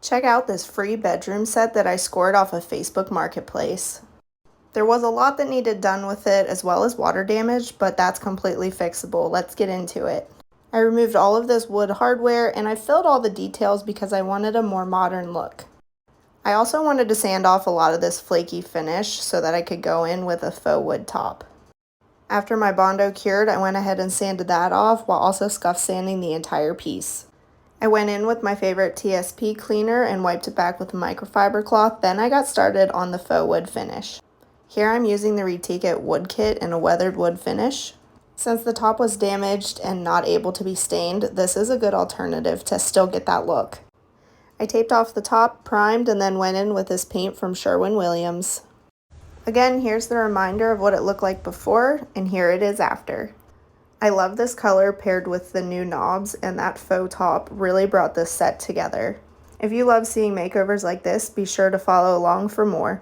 Check out this free bedroom set that I scored off of Facebook Marketplace. There was a lot that needed done with it as well as water damage, but that's completely fixable. Let's get into it. I removed all of this wood hardware and I filled all the details because I wanted a more modern look. I also wanted to sand off a lot of this flaky finish so that I could go in with a faux wood top. After my Bondo cured, I went ahead and sanded that off while also scuff sanding the entire piece. I went in with my favorite TSP cleaner and wiped it back with a microfiber cloth, then I got started on the faux wood finish. Here I'm using the Retique wood kit in a weathered wood finish. Since the top was damaged and not able to be stained, this is a good alternative to still get that look. I taped off the top, primed, and then went in with this paint from Sherwin-Williams. Again, here's the reminder of what it looked like before, and here it is after. I love this color paired with the new knobs, and that faux top really brought this set together. If you love seeing makeovers like this, be sure to follow along for more.